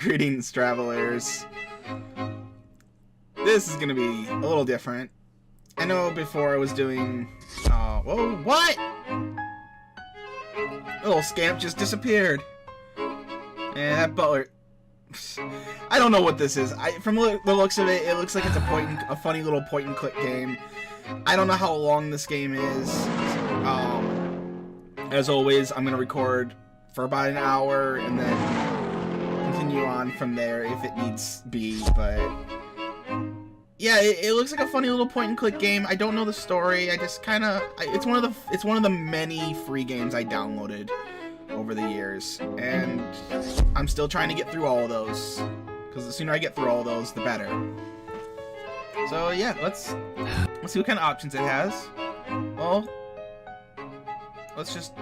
Greetings, travelers. This is gonna be a little different. I know before I was doing... whoa, what? Little scamp just disappeared. And that butler... I don't know what this is. From the looks of it, it looks like it's a funny little point-and-click game. I don't know how long this game is. As always, I'm gonna record for about an hour and then continue on from there if it needs be. But yeah, it looks like a funny little point-and-click game. I don't know the story. I just kind of it's one of the many free games I downloaded over the years, and I'm still trying to get through all of those, because the sooner I get through all of those, the better. So yeah, let's see what kind of options it has. Well, let's just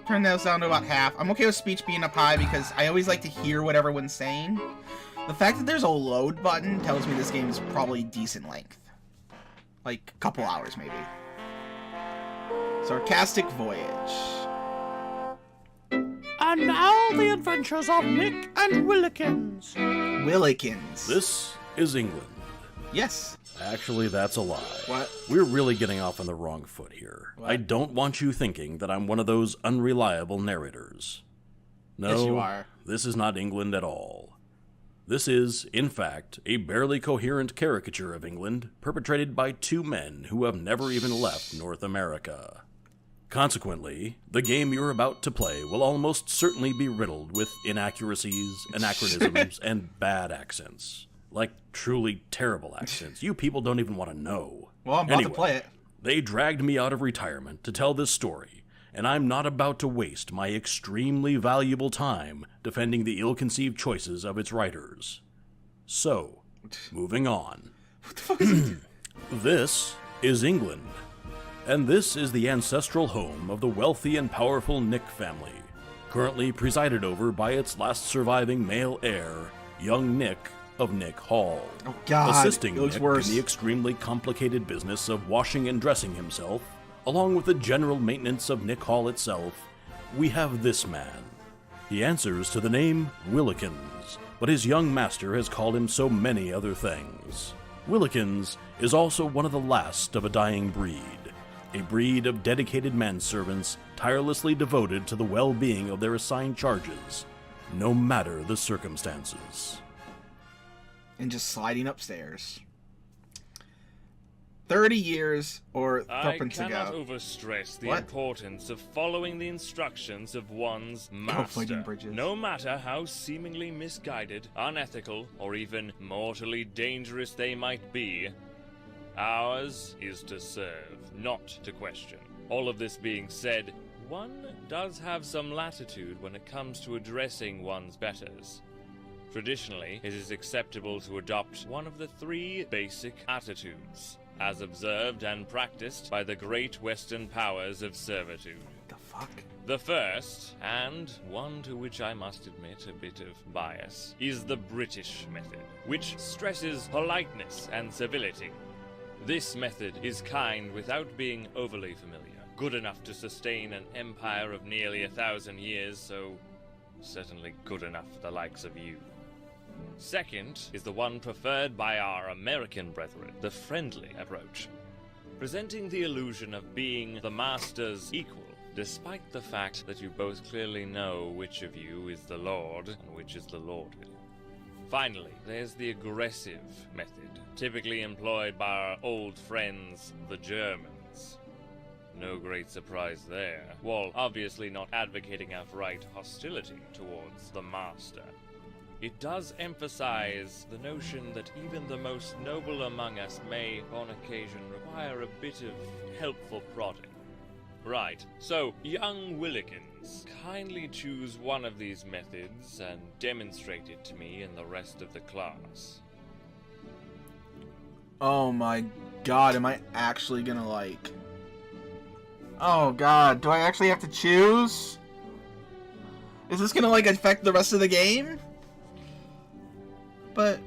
turn those down to about half. I'm okay with speech being up high because I always like to hear what everyone's saying. The fact that there's a load button tells me this game is probably decent length, like a couple hours maybe. Sarcastic Voyage. And now the adventures of Nick and Willikins. Willikins. This is England. Yes. Actually, that's a lie. What? We're really getting off on the wrong foot here. What? I don't want you thinking that I'm one of those unreliable narrators. No, Yes, you are. This is not England at all. This is, in fact, a barely coherent caricature of England perpetrated by two men who have never even left North America. Consequently, the game you're about to play will almost certainly be riddled with inaccuracies, anachronisms, and bad accents. Like, truly terrible accents. You people don't even want to know. Well, I'm about to play it. They dragged me out of retirement to tell this story, and I'm not about to waste my extremely valuable time defending the ill-conceived choices of its writers. So, moving on. What the fuck is it? This is England. And this is the ancestral home of the wealthy and powerful Nick family, currently presided over by its last surviving male heir, young Nick of Nick Hall. Oh god, assisting it looks Nick worse. in the extremely complicated business of washing and dressing himself, along with the general maintenance of Nick Hall itself, we have this man. He answers to the name Willikins, but his young master has called him so many other things. Willikins is also one of the last of a dying breed. A breed of dedicated manservants tirelessly devoted to the well-being of their assigned charges, no matter the circumstances. And just sliding upstairs. 30 years or threepence I cannot ago. overstress the What? importance of following the instructions of one's fighting master, bridges. no matter how seemingly misguided, unethical, or even mortally dangerous they might be. Ours is to serve, not to question. All of this being said, one does have some latitude when it comes to addressing one's betters. Traditionally, it is acceptable to adopt one of the three basic attitudes, as observed and practiced by the great Western powers of servitude. What the fuck? The first, and one to which I must admit a bit of bias, is the British method, which stresses politeness and civility. This method is kind without being overly familiar, good enough to sustain an empire of nearly 1,000 years, so certainly good enough for the likes of you. Second is the one preferred by our American brethren, the friendly approach, presenting the illusion of being the master's equal, despite the fact that you both clearly know which of you is the lord and which is the lorded. Finally, there's the aggressive method, typically employed by our old friends, the Germans. No great surprise there, while obviously not advocating outright hostility towards the master. It does emphasize the notion that even the most noble among us may, on occasion, require a bit of helpful prodding. Right, so, young Willikins, kindly choose one of these methods and demonstrate it to me and the rest of the class. Oh my god, am I actually gonna like... Oh god, do I actually have to choose? Is this gonna like affect the rest of the game? But...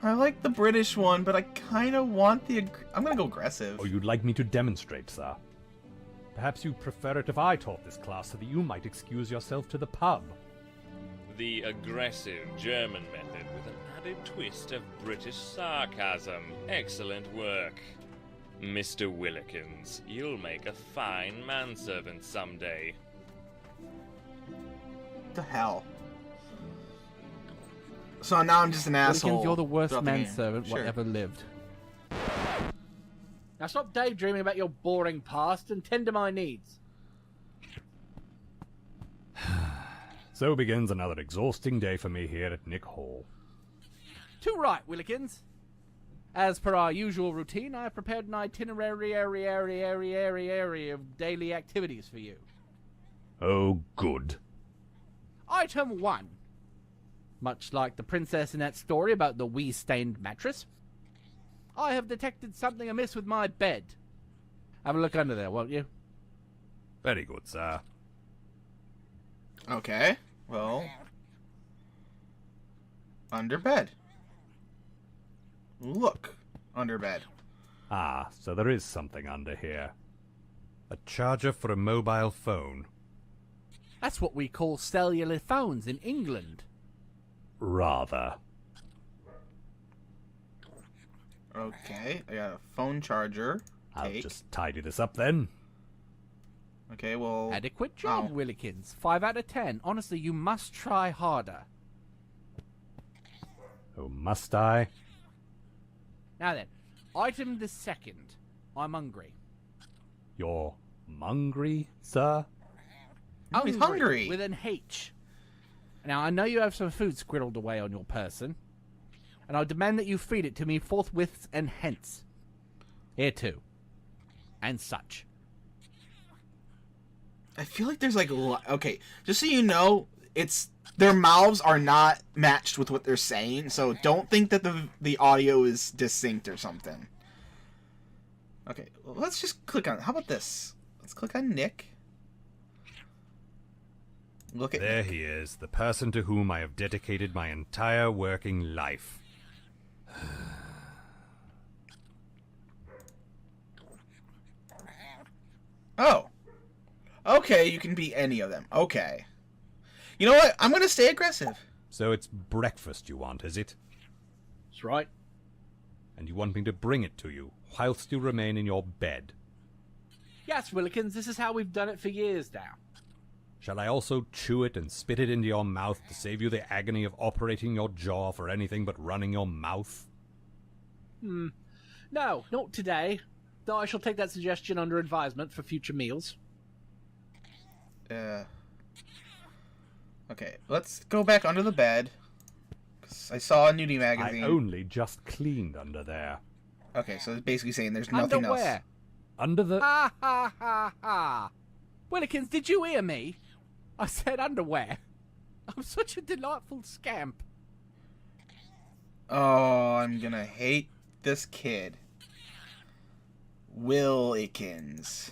I like the British one, but I kind of want the... I'm gonna go aggressive. Oh, you'd like me to demonstrate, sir? Perhaps you'd prefer it if I taught this class so that you might excuse yourself to the pub. The aggressive German method with an added twist of British sarcasm. Excellent work. Mr. Willikins, you'll make a fine manservant someday. What the hell? So now I'm just an asshole. Willikins, you're the worst throughout the game. manservant Sure. what ever lived. Now stop daydreaming about your boring past and tend to my needs. So begins another exhausting day for me here at Nick Hall. Too right, Willikins. As per our usual routine, I have prepared an itinerary of daily activities for you. Oh, good. Item 1. Much like the princess in that story about the wee-stained mattress, I have detected something amiss with my bed. Have a look under there, won't you? Very good, sir. Okay. Well. Under bed. Look. Under bed. Ah, so there is something under here. A charger for a mobile phone. That's what we call cellular phones in England. Rather. Okay. I got a phone charger. I'll Take. just tidy this up then. Okay, well. Adequate job, Oh. Willikins. 5 out of 10. Honestly, you must try harder. Oh, must I? Now then, item the second. I'm hungry. You're mungry, sir? Oh, he's hungry. With an H. Now, I know you have some food squirreled away on your person, and I demand that you feed it to me forthwith and hence. Here too. And such. I feel like there's like okay, just so you know, it's their mouths are not matched with what they're saying, so don't think that the audio is distinct or something. Okay, well, let's just click on. How about this? Let's click on Nick. Look at There Nick. he is, the person to whom I have dedicated my entire working life. Oh. Okay, you can be any of them. Okay. You know what? I'm gonna stay aggressive. So it's breakfast you want, is it? That's right. And you want me to bring it to you, whilst you remain in your bed. Yes, Willikins, this is how we've done it for years now. Shall I also chew it and spit it into your mouth to save you the agony of operating your jaw for anything but running your mouth? No, not today. Though I shall take that suggestion under advisement for future meals. Okay, let's go back under the bed. 'Cause I saw a nudie magazine. I only just cleaned under there. Okay, so it's basically saying there's nothing Underwear. else. Under the... Ha ha ha ha. Willikins, did you hear me? I said underwear. I'm such a delightful scamp. Oh, I'm gonna hate this kid. Willikins.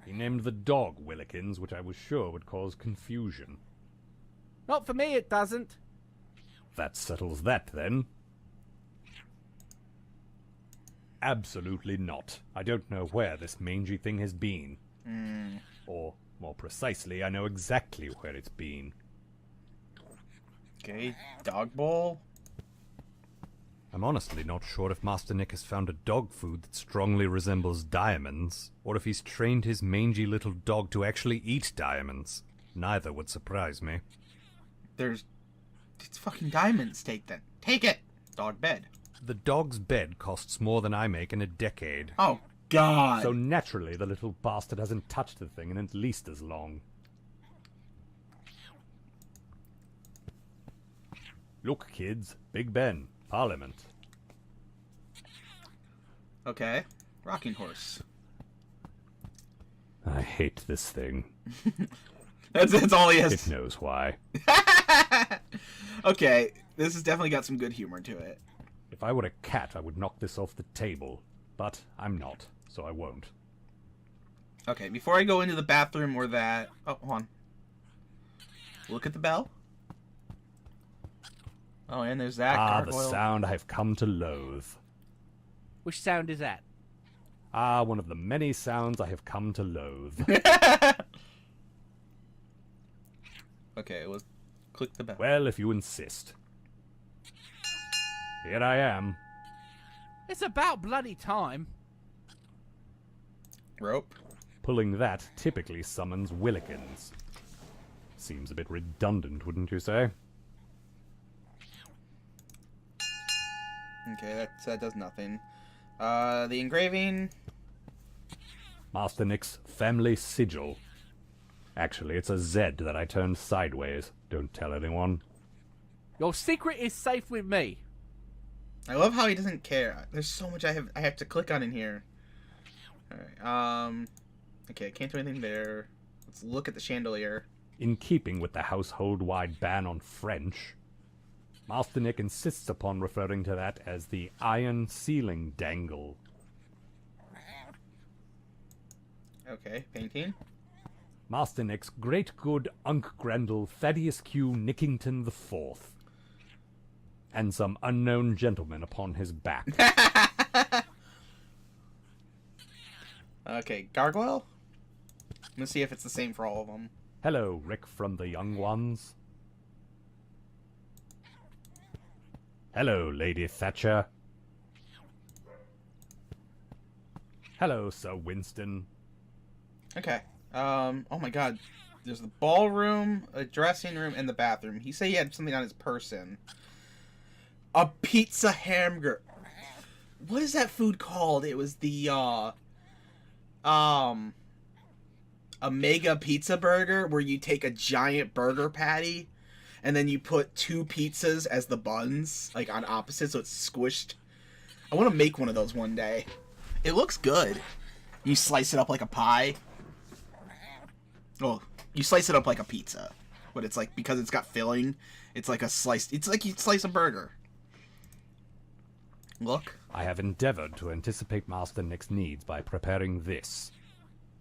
He named the dog Willikins, which I was sure would cause confusion. Not for me, it doesn't. That settles that, then. Absolutely not. I don't know where this mangy thing has been. Or, more precisely, I know exactly where it's been. Okay, dog bowl. I'm honestly not sure if Master Nick has found a dog food that strongly resembles diamonds, or if he's trained his mangy little dog to actually eat diamonds. Neither would surprise me. It's fucking diamonds. Take that. Take it. Dog bed. The dog's bed costs more than I make in a decade. Oh, God. So naturally, the little bastard hasn't touched the thing in at least as long. Look, kids. Big Ben. Parliament. Okay. Rocking horse. I hate this thing. That's all he has. It knows why. Okay, this has definitely got some good humor to it. If I were a cat, I would knock this off the table. But I'm not, so I won't. Okay, before I go into the bathroom or that... Oh, hold on. Look at the bell. Oh, and there's that Ah, the gargoyle. sound I've come to loathe. Which sound is that? Ah, one of the many sounds I have come to loathe. Okay, let's click the bell. Well, if you insist. Here I am. It's about bloody time. Rope. Pulling that typically summons Willikins. Seems a bit redundant, wouldn't you say? Okay, that does nothing. The engraving. Master Nick's family sigil. Actually, it's a Z that I turned sideways. Don't tell anyone. Your secret is safe with me. I love how he doesn't care. There's so much I have to click on in here. Alright, okay, I can't do anything there. Let's look at the chandelier. In keeping with the household-wide ban on French, Master Nick insists upon referring to that as the iron ceiling dangle. Okay, painting. Master Nick's great good Unc Grendel Thaddeus Q. Nickington IV. And some unknown gentleman upon his back. Okay, gargoyle? Let's see if it's the same for all of them. Hello, Rick from the Young Ones. Hello, Lady Thatcher. Hello, Sir Winston. Okay. Oh my god. There's the ballroom, a dressing room, and the bathroom. He said he had something on his person. A pizza hamburger. What is that food called? It was the, a mega pizza burger where you take a giant burger patty and then you put 2 pizzas as the buns, like on opposite, so it's squished. I want to make one of those one day. It looks good. You slice it up like a pie. Well, you slice it up like a pizza, but it's like, because it's got filling, it's like a slice. It's like you slice a burger. Look. I have endeavored to anticipate Master Nick's needs by preparing this.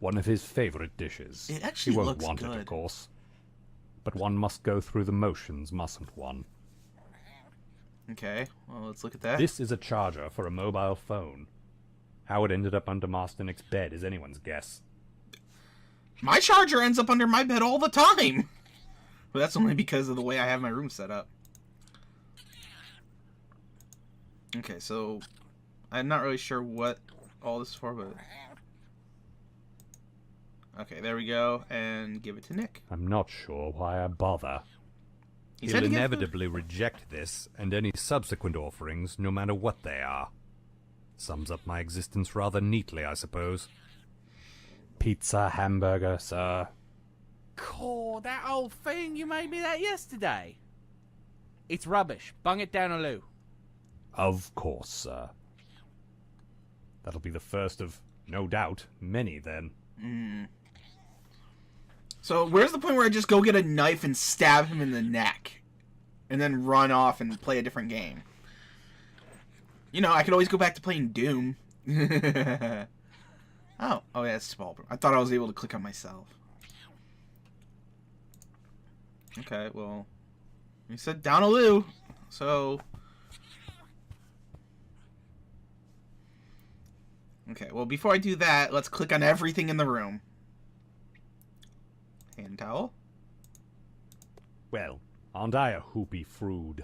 One of his favorite dishes. It actually he won't looks want good. it, of course. But one must go through the motions, mustn't one? Okay, well, let's look at that. This is a charger for a mobile phone. How it ended up under Master Nick's bed is anyone's guess. My charger ends up under my bed all the time! But that's only because of the way I have my room set up. Okay, so I'm not really sure what all this is for, but... Okay, there we go, and give it to Nick. I'm not sure why I bother. He's He'll had to give inevitably reject this and any subsequent offerings, no matter what they are. Sums up my existence rather neatly, I suppose. Pizza, hamburger, sir. Cool, that old thing, you made me that yesterday. It's rubbish. Bung it down a loo. Of course, sir. That'll be the first of, no doubt, many then. So where's the point where I just go get a knife and stab him in the neck? And then run off and play a different game? You know, I could always go back to playing Doom. Oh yeah, it's small. I thought I was able to click on myself. Okay, well, you said down a loo, so... Okay, well, before I do that, let's click on everything in the room. Hand towel. Well, aren't I a hoopy frood?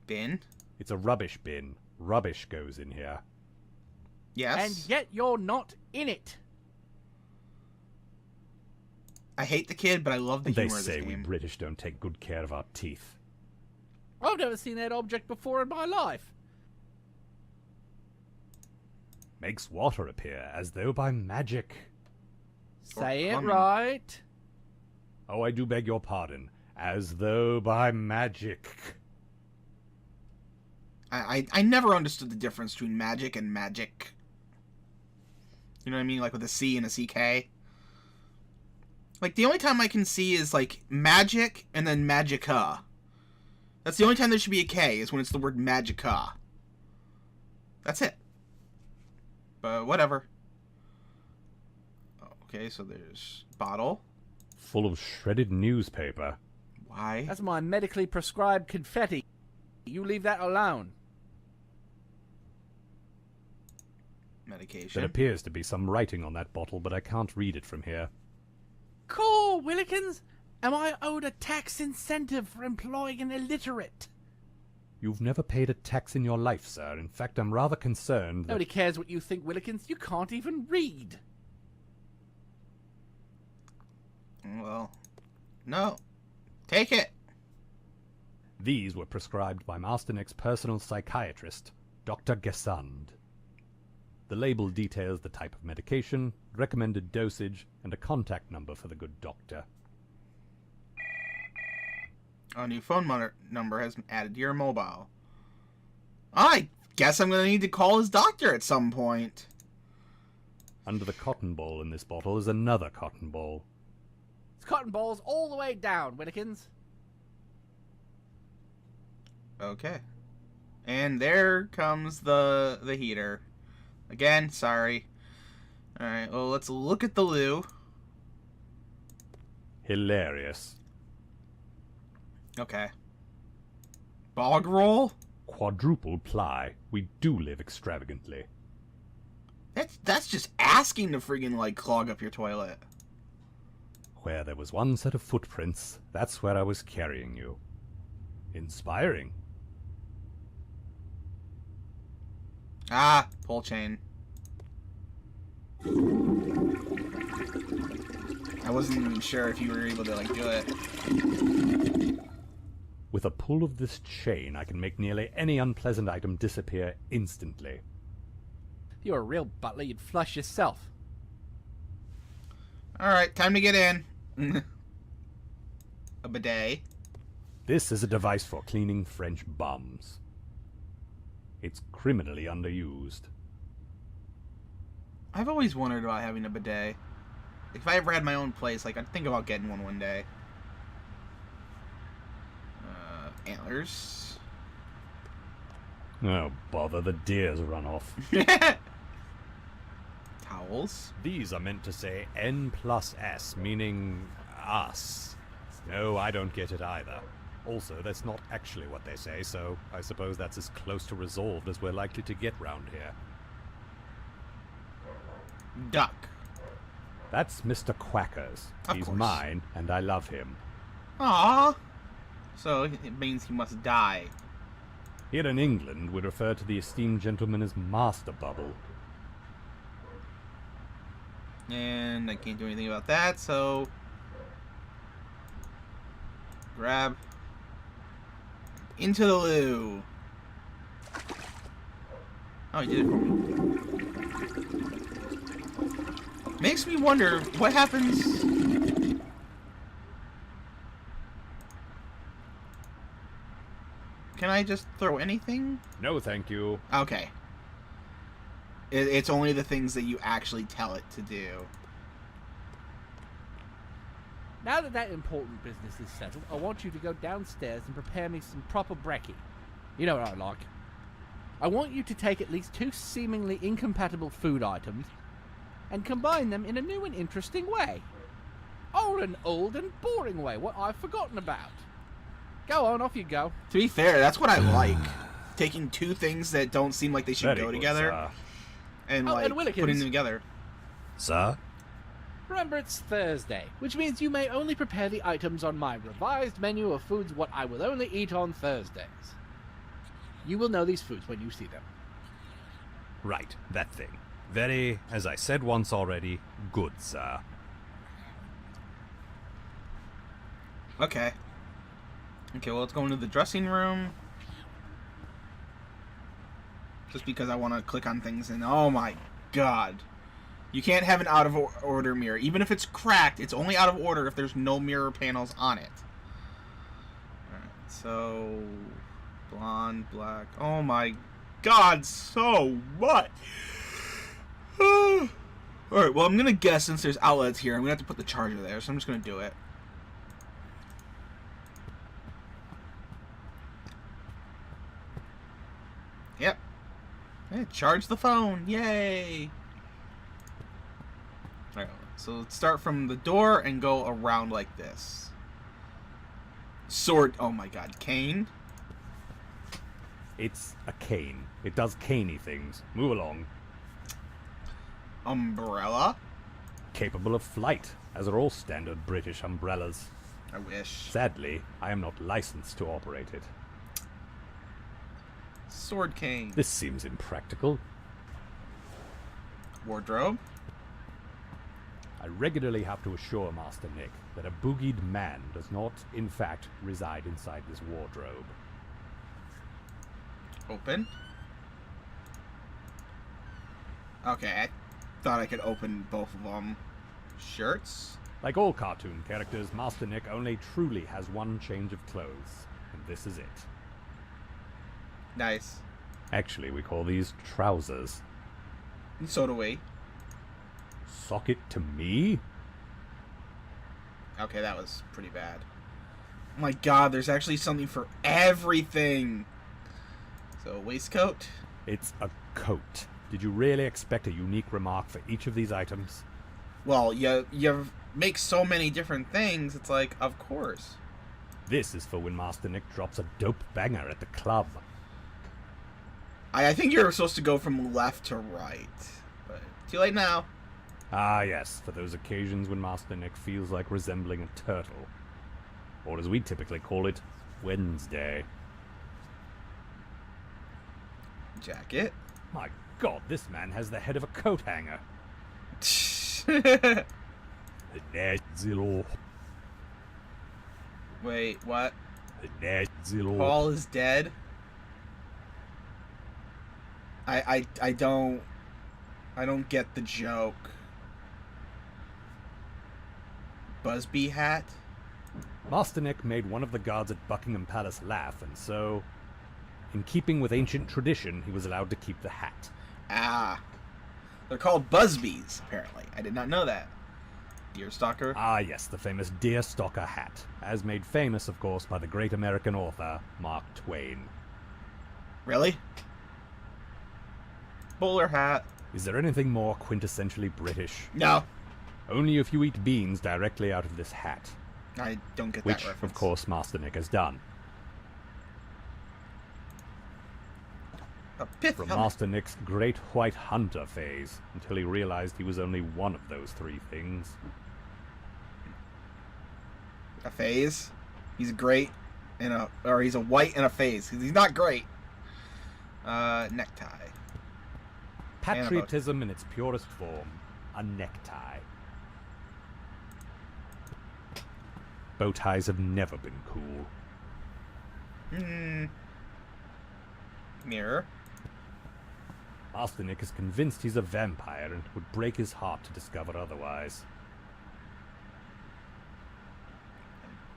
Bin. It's a rubbish bin. Rubbish goes in here. Yes. And yet you're not in it. I hate the kid, but I love the They humor of this say we game. British don't take good care of our teeth. I've never seen that object before in my life. Makes water appear as though by magic. Say it plumbing. right. Oh, I do beg your pardon. As though by magic. I never understood the difference between magic and magic. You know what I mean? Like with a C and a CK. Like, the only time I can see is, like, magic and then magica. That's the only time there should be a K, is when it's the word magica. That's it. But whatever. Okay, so there's bottle. Full of shredded newspaper. Why? That's my medically prescribed confetti. You leave that alone. medication. There appears to be some writing on that bottle, but I can't read it from here. Cool, Willikins. Am I owed a tax incentive for employing an illiterate? You've never paid a tax in your life, sir. In fact, I'm rather concerned that... Nobody cares what you think, Willikins. You can't even read. Well, no. Take it. These were prescribed by Master Nick's personal psychiatrist, Dr. Gesund. The label details the type of medication, recommended dosage, and a contact number for the good doctor. A new phone number has been added to your mobile. I guess I'm going to need to call his doctor at some point. Under the cotton ball in this bottle is another cotton ball. It's cotton balls all the way down, Willikins. Okay. And there comes the heater. Again, sorry. Alright, well, let's look at the loo. Hilarious. Okay. Bog roll? Quadruple ply. We do live extravagantly. That's just asking to friggin' like clog up your toilet. Where there was one set of footprints, that's where I was carrying you. Inspiring. Ah, pull chain. I wasn't even sure if you were able to like do it. With a pull of this chain, I can make nearly any unpleasant item disappear instantly. If you were a real butler, you'd flush yourself. Alright, time to get in. A bidet. This is a device for cleaning French bums. It's criminally underused. I've always wondered about having a bidet. If I ever had my own place, like, I'd think about getting one day. Antlers. Oh, bother, the deer's run off. Towels. These are meant to say N+S, meaning us. No, I don't get it either. Also, that's not actually what they say, so I suppose that's as close to resolved as we're likely to get round here. Duck. That's Mr. Quacker's. Of He's course. mine, and I love him. Aww. So it means he must die. Here in England, we refer to the esteemed gentleman as Master Bubble. And I can't do anything about that, so... Grab. Into the loo. Oh, he did it for me. Makes me wonder what happens... Can I just throw anything? No, thank you. Okay. It's only the things that you actually tell it to do. Now that important business is settled, I want you to go downstairs and prepare me some proper brekkie. You know what I like. I want you to take at least 2 seemingly incompatible food items and combine them in a new and interesting way. Or an old and boring way, what I've forgotten about. Go on, off you go. To be fair, that's what I like. Taking 2 things that don't seem like they should Very go good, together sir. and Oh, like and Willikins. putting them together. Sir? Remember, it's Thursday, which means you may only prepare the items on my revised menu of foods what I will only eat on Thursdays. You will know these foods when you see them. Right, that thing. Very, as I said once already, good, sir. Okay. Okay, well, let's go into the dressing room. Just because I want to click on things and oh my god. You can't have an out of order mirror. Even if it's cracked, it's only out of order if there's no mirror panels on it. Alright, so... blonde, black. Oh my god, so what? Alright, well, I'm gonna guess since there's outlets here, I'm gonna have to put the charger there, so I'm just gonna do it. Yep. Hey, charge the phone. Yay! Alright, so let's start from the door and go around like this. Sword. Oh my god. Cane? It's a cane. It does caney things. Move along. Umbrella? Capable of flight, as are all standard British umbrellas. I wish. Sadly, I am not licensed to operate it. Sword cane. This seems impractical. Wardrobe? I regularly have to assure Master Nick that a boogied man does not, in fact, reside inside this wardrobe. Open. Okay, I thought I could open both of them. Shirts? Like all cartoon characters, Master Nick only truly has one change of clothes, and this is it. Nice. Actually, we call these trousers. And so do we. Sock it to me? Okay, that was pretty bad. Oh my god, there's actually something for everything! So, waistcoat? It's a coat. Did you really expect a unique remark for each of these items? Well, you make so many different things, it's like, of course. This is for when Master Nick drops a dope banger at the club. I think you're supposed to go from left to right. But too late now. Ah yes, for those occasions when Master Nick feels like resembling a turtle. Or as we typically call it, Wednesday. Jacket. My god, this man has the head of a coat hanger. Wait, what? Paul is dead? I don't get the joke. Busby hat? Master Nick made one of the guards at Buckingham Palace laugh, and so, in keeping with ancient tradition, he was allowed to keep the hat. Ah. They're called Busbys, apparently. I did not know that. Deerstalker? Ah yes, the famous deerstalker hat, as made famous, of course, by the great American author, Mark Twain. Really? Bowler hat? Is there anything more quintessentially British? No. Only if you eat beans directly out of this hat. I don't get Which, that reference. of course, Master Nick has done. A pith From helmet. Master Nick's great white hunter phase, until he realized he was only one of those three things. A phase? He's great in a... Or he's a white in a phase. He's not great. Necktie. Patriotism in its purest form. A necktie. Bow ties have never been cool. Mirror. Master Nick is convinced he's a vampire and it would break his heart to discover otherwise.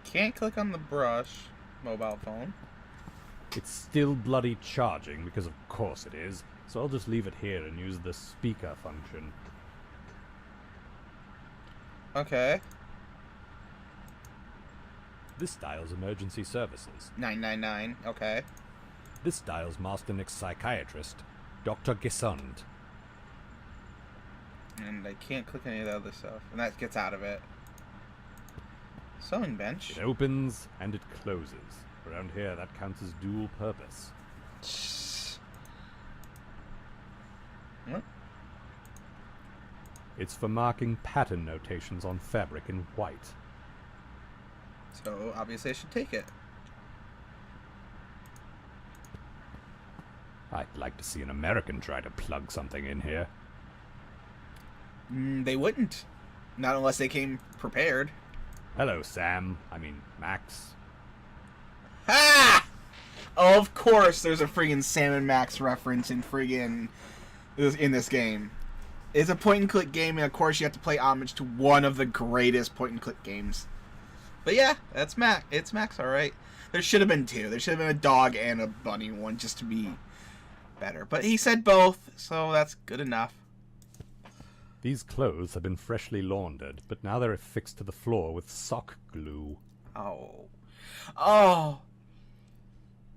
Can't click on the brush. Mobile phone. It's still bloody charging, because of course it is, so I'll just leave it here and use the speaker function. Okay. This dials emergency services. 999. Okay. This dials Master Nick's psychiatrist, Dr. Gisund. And I can't click any of the other stuff. And that gets out of it. Sewing bench. It opens and it closes. Around here, that counts as dual purpose. What? It's for marking pattern notations on fabric in white. So, obviously I should take it. I'd like to see an American try to plug something in here. They wouldn't. Not unless they came prepared. Hello, Sam. I mean, Max. Ha! Oh, of course there's a friggin' Sam and Max reference in this game. It's a point-and-click game, and of course you have to pay homage to one of the greatest point-and-click games. But yeah, that's Max. It's Max, alright. There should have been two. There should have been a dog and a bunny one, just to be better. But he said both, so that's good enough. These clothes have been freshly laundered, but now they're affixed to the floor with sock glue. Oh. Oh.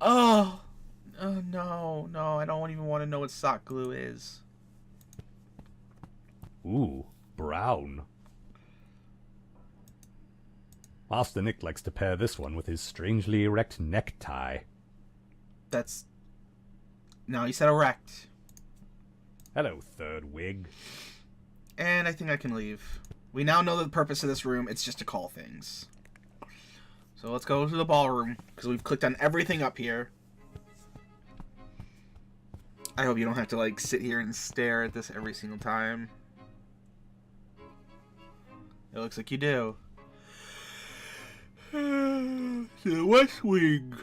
Oh. Oh, no, I don't even want to know what sock glue is. Ooh, brown. Master Nick likes to pair this one with his strangely erect necktie. That's... No, you said erect. Hello, third wig. And I think I can leave. We now know the purpose of this room. It's just to call things. So let's go to the ballroom, because we've clicked on everything up here. I hope you don't have to, like, sit here and stare at this every single time. It looks like you do. To the west wing.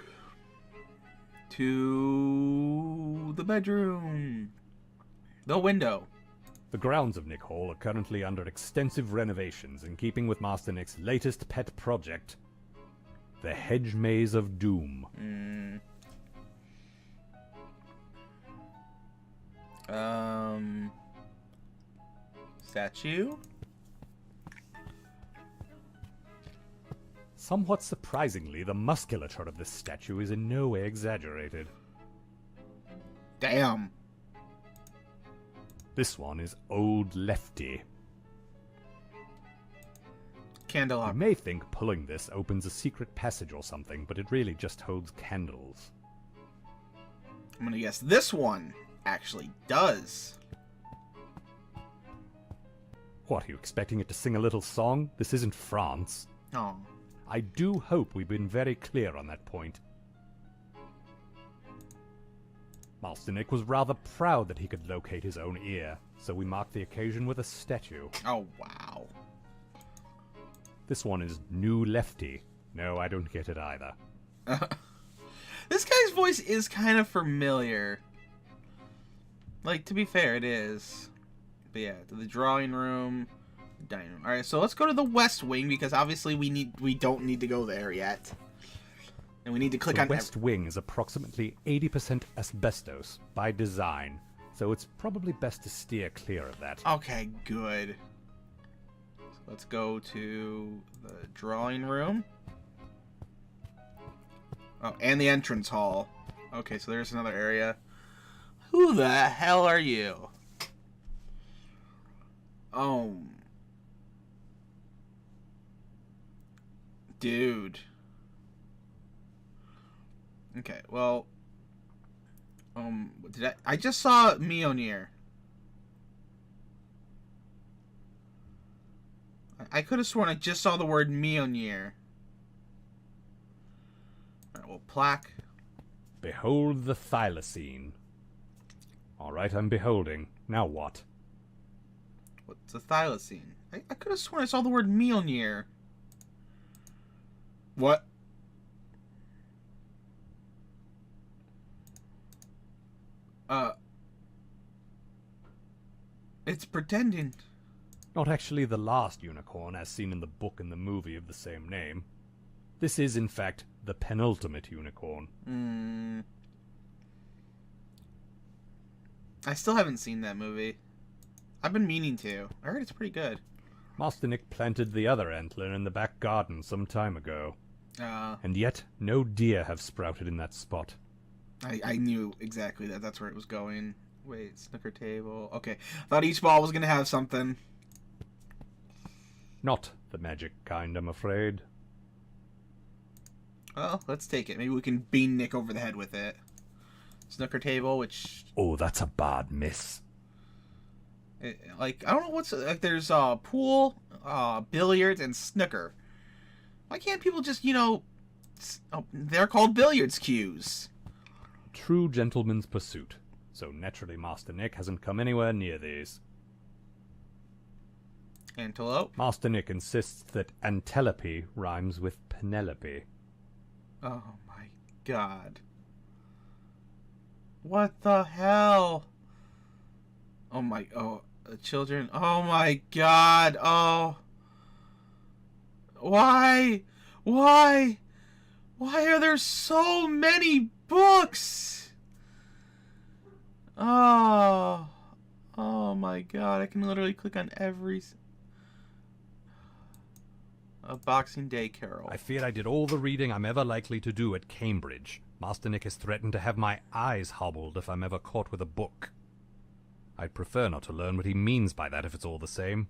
To the bedroom. The window. The grounds of Nick Hall are currently under extensive renovations in keeping with Master Nick's latest pet project, the Hedge Maze of Doom. Statue? Somewhat surprisingly, the musculature of this statue is in no way exaggerated. Damn. This one is Old Lefty. You Candelabra. may think pulling this opens a secret passage or something, but it really just holds candles. I'm gonna guess this one actually does. What, are you expecting it to sing a little song? This isn't France. Oh. I do hope we've been very clear on that point. Master Nick was rather proud that he could locate his own ear, so we marked the occasion with a statue. Oh, wow. This one is New Lefty. No, I don't get it either. This guy's voice is kind of familiar. Like, to be fair, it is. But yeah, to the drawing room, dining room. Alright, so let's go to the west wing, because obviously we don't need to go there yet. And we need to click the on... west wing is approximately 80% asbestos, by design, so it's probably best to steer clear of that. Okay, good. So let's go to the drawing room. Oh, and the entrance hall. Okay, so there's another area. Who the hell are you? Oh. Dude. Okay, well. I just saw Mjolnir. I could have sworn I just saw the word Mjolnir. Alright, well, plaque. Behold the thylacine. Alright, I'm beholding. Now what? What's a thylacine? I could have sworn I saw the word Mjolnir. What? It's pretending. Not actually the last unicorn as seen in the book and the movie of the same name. This is, in fact, the penultimate unicorn. I still haven't seen that movie. I've been meaning to. I heard it's pretty good. Master Nick planted the other antler in the back garden some time ago. And yet, no deer have sprouted in that spot. I knew exactly that's where it was going. Wait, snooker table. Okay. Thought each ball was going to have something. Not the magic kind, I'm afraid. Well, let's take it. Maybe we can bean Nick over the head with it. Snooker table, which... Oh, that's a bad miss. I don't know what's... Like, there's pool, billiards, and snooker. Why can't people just, they're called billiards cues. True gentleman's pursuit. So naturally Master Nick hasn't come anywhere near these. Antelope. Master Nick insists that antelope rhymes with Penelope. Oh my god. What the hell? Children. Oh my god. Oh. Why? Why are there so many books? Oh my god, I can literally click on every... A Boxing Day Carol. I fear I did all the reading I'm ever likely to do at Cambridge. Master Nick has threatened to have my eyes hobbled if I'm ever caught with a book. I'd prefer not to learn what he means by that if it's all the same.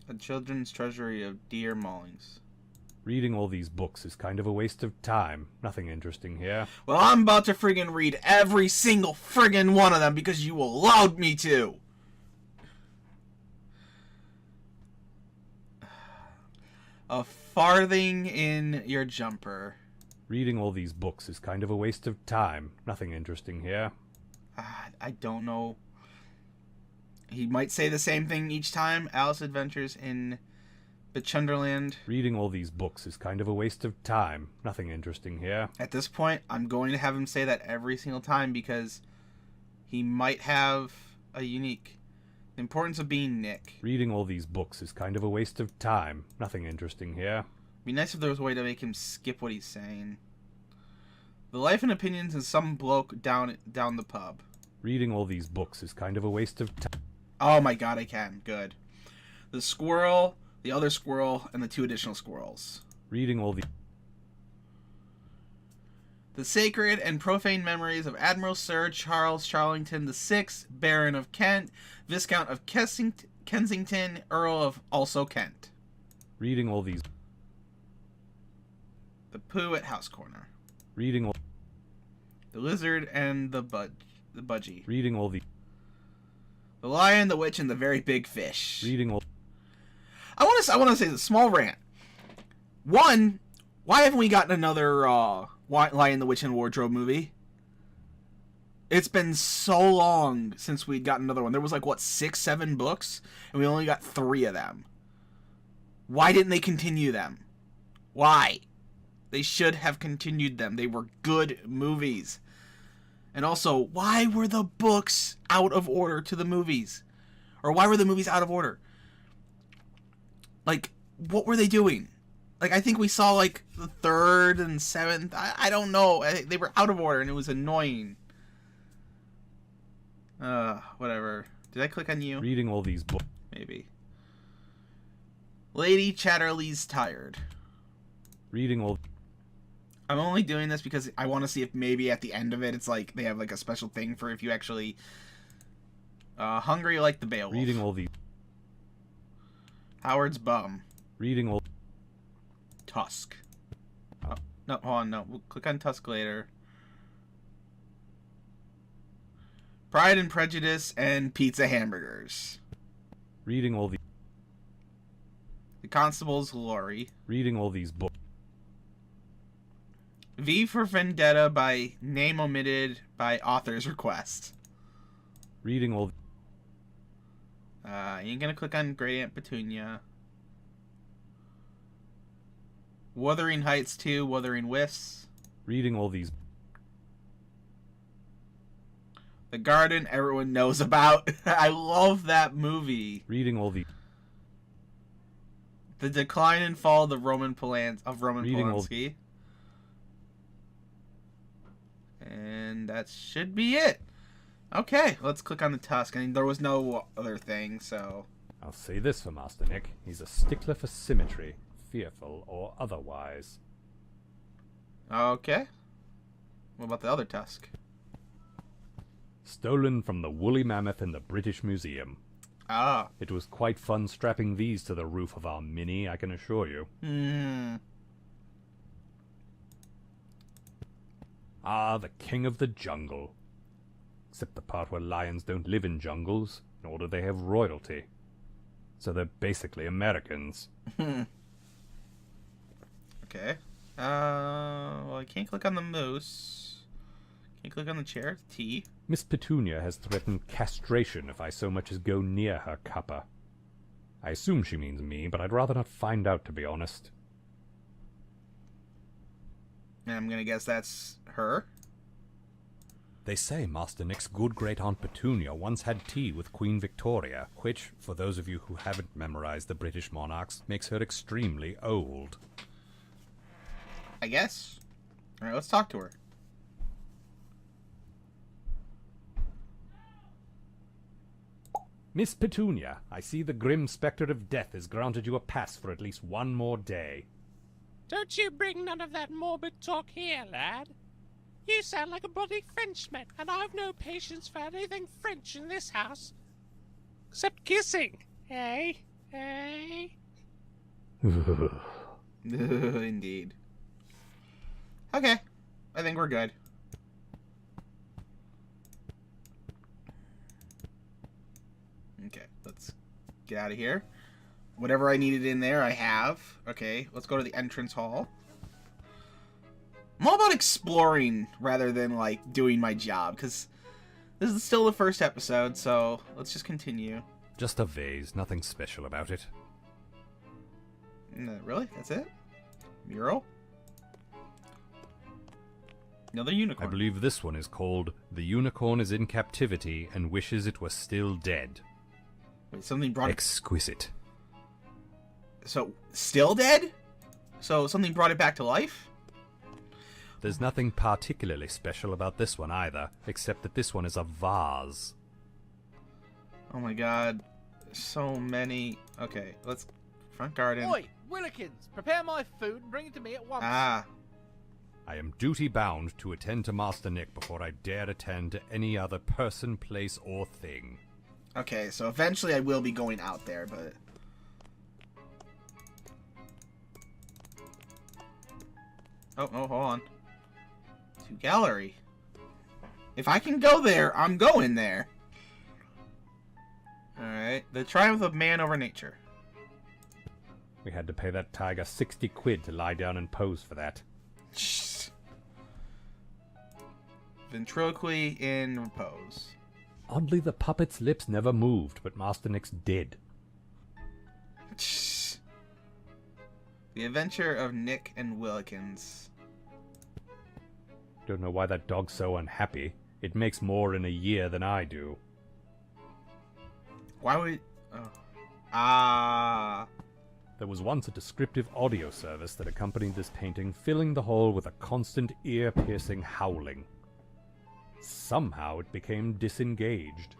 A Children's Treasury of Dear Maulings. Reading all these books is kind of a waste of time. Nothing interesting here. Well, I'm about to friggin' read every single friggin' one of them because you allowed me to. A farthing in your jumper. Reading all these books is kind of a waste of time. Nothing interesting here. I don't know. He might say the same thing each time. Alice Adventures in Bechunderland. Reading all these books is kind of a waste of time. Nothing interesting here. At this point, I'm going to have him say that every single time because he might have a unique. The importance of being Nick. Reading all these books is kind of a waste of time. Nothing interesting here. Be nice if there was a way to make him skip what he's saying. The life and opinions of some bloke down the pub. Reading all these books is kind of a waste of time. Oh my god, I can. Good. The squirrel, the other squirrel, and the 2 additional squirrels. Reading all The sacred and profane memories of Admiral Sir Charles Charlington VI, Baron of Kent, Viscount of Kensington, Earl of also Kent. Reading all these. The poo at House Corner. Reading all. The lizard and the budgie. Reading all the. The lion, the witch, and the very big fish. Reading all. I want to say the small rant. One, why haven't we gotten another Lion, the Witch, and Wardrobe movie? It's been so long since we'd gotten another one. There was like, what, 6, 7 books? And we only got 3 of them. Why didn't they continue them? Why? They should have continued them. They were good movies. And also, why were the books out of order to the movies? Or why were the movies out of order? Like, what were they doing? Like, I think we saw, like, the 3rd and 7th. I don't know. They were out of order, and it was annoying. Whatever. Did I click on you? Reading all these books. Maybe. Lady Chatterley's tired. Reading all. I'm only doing this because I want to see if maybe at the end of it, it's like, they have, like, a special thing for if you actually... hungry like the Beowulf. Reading all these. Howard's bum. Reading all. Tusk. Oh, no, hold on, no. We'll click on Tusk later. Pride and Prejudice and Pizza Hamburgers. Reading all the. The Constable's Glory. Reading all these books. V for Vendetta by name omitted by author's request. Reading all. You ain't gonna click on Great Aunt Petunia. Wuthering Heights 2, Wuthering Wisps. Reading all these. The Garden everyone knows about. I love that movie. Reading all the. The Decline and Fall of the Roman Reading all. Polanski. And that should be it. Okay, let's click on the Tusk. I mean, there was no other thing, so... I'll say this for Master Nick. He's a stickler for symmetry, fearful or otherwise. Okay. What about the other Tusk? Stolen from the woolly mammoth in the British Museum. Ah. It was quite fun strapping these to the roof of our Mini, I can assure you. Ah, the king of the jungle. Except the part where lions don't live in jungles, nor do they have royalty. So they're basically Americans. Okay. Well, I can't click on the moose. Can't click on the chair. T. Miss Petunia has threatened castration if I so much as go near her cuppa. I assume she means me, but I'd rather not find out, to be honest. And I'm gonna guess that's her. They say Master Nick's good great-aunt Petunia once had tea with Queen Victoria, which, for those of you who haven't memorized the British monarchs, makes her extremely old. I guess. Alright, let's talk to her. Miss Petunia, I see the grim spectre of death has granted you a pass for at least one more day. Don't you bring none of that morbid talk here, lad. You sound like a bloody Frenchman, and I've no patience for anything French in this house. Except kissing, eh? Eh? Indeed. Okay. I think we're good. Okay, let's get out of here. Whatever I needed in there, I have. Okay, let's go to the entrance hall. I'm all about exploring rather than, like, doing my job, because this is still the first episode, so let's just continue. Just a vase, nothing special about it. Really? That's it? Mural? Another unicorn. I believe this one is called The Unicorn is in Captivity and Wishes It Was Still Dead. Wait, something brought it... Exquisite. So, still dead? So, something brought it back to life? There's nothing particularly special about this one either, except that this one is a vase. Oh my god. So many... Okay, let's... Front garden. Oi, Willikins, prepare my food and bring it to me at once. Ah. I am duty-bound to attend to Master Nick before I dare attend to any other person, place, or thing. Okay, so eventually I will be going out there, but... Oh, hold on. To gallery. If I can go there, I'm going there. Alright. The triumph of man over nature. We had to pay that tiger 60 quid to lie down and pose for that. Ventriloquy in repose. Oddly, the puppet's lips never moved, but Master Nick's did. The adventure of Nick and Willikins. Don't know why that dog's so unhappy. It makes more in a year than I do. Why would... Oh. Ah... There was once a descriptive audio service that accompanied this painting, filling the hall with a constant ear-piercing howling. Somehow it became disengaged.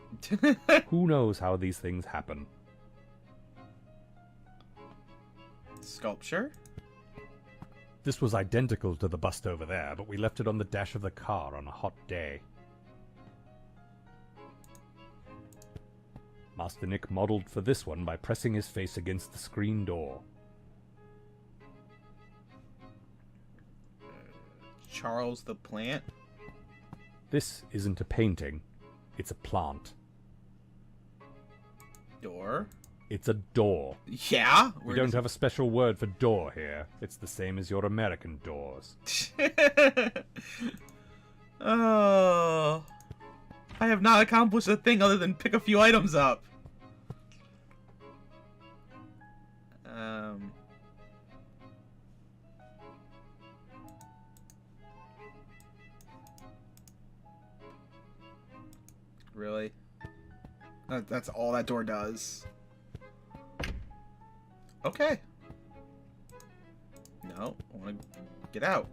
Who knows how these things happen? Sculpture? This was identical to the bust over there, but we left it on the dash of the car on a hot day. Master Nick modeled for this one by pressing his face against the screen door. Charles the Plant? This isn't a painting. It's a plant. Door? It's a door. Yeah? We don't have a special word for door here. It's the same as your American doors. Oh... I have not accomplished a thing other than pick a few items up. Really? That's all that door does. Okay. No, I want to get out.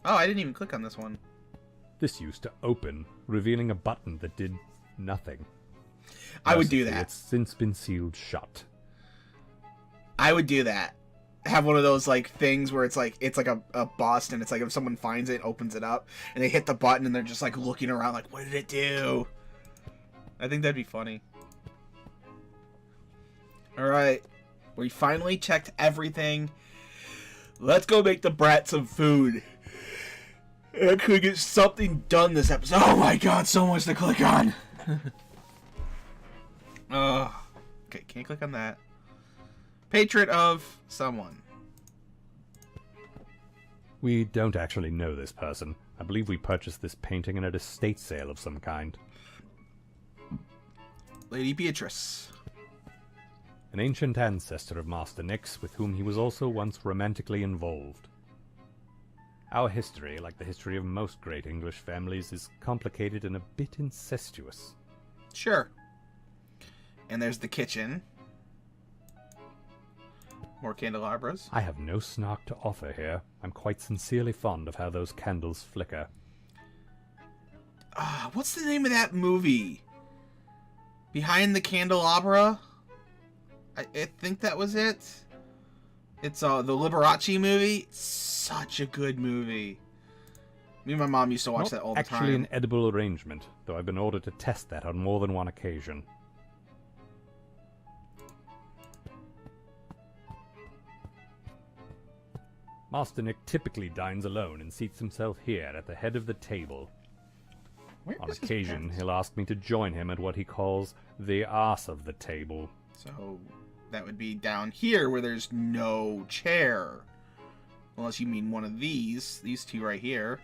Oh, I didn't even click on this one. This used to open, revealing a button that did nothing. I would do Mercifully, that. It's since been sealed shut. I would do that. Have one of those like things where it's like a bust, and it's like if someone finds it, opens it up, and they hit the button, and they're just like looking around, like, what did it do? I think that'd be funny. All right, we finally checked everything. Let's go make the brat some food. I could get something done this episode. Oh my god, so much to click on. Okay, can't click on that. Patron of someone. We don't actually know this person. I believe we purchased this painting in an estate sale of some kind. Lady Beatrice. An ancient ancestor of Master Nick's, with whom he was also once romantically involved. Our history, like the history of most great English families, is complicated and a bit incestuous. Sure. And there's the kitchen. More candelabras. I have no snark to offer here. I'm quite sincerely fond of how those candles flicker. What's the name of that movie? Behind the Candelabra? I think that was it. It's the Liberace movie. It's such a good movie. Me and my mom used to watch that all the time. Actually an edible arrangement, though I've been ordered to test that on more than one occasion. Master Nick typically dines alone and seats himself here at the head of the table. Where On is his occasion, parents? he'll ask me to join him at what he calls the arse of the table. So that would be down here where there's no chair. Unless you mean one of these two right here.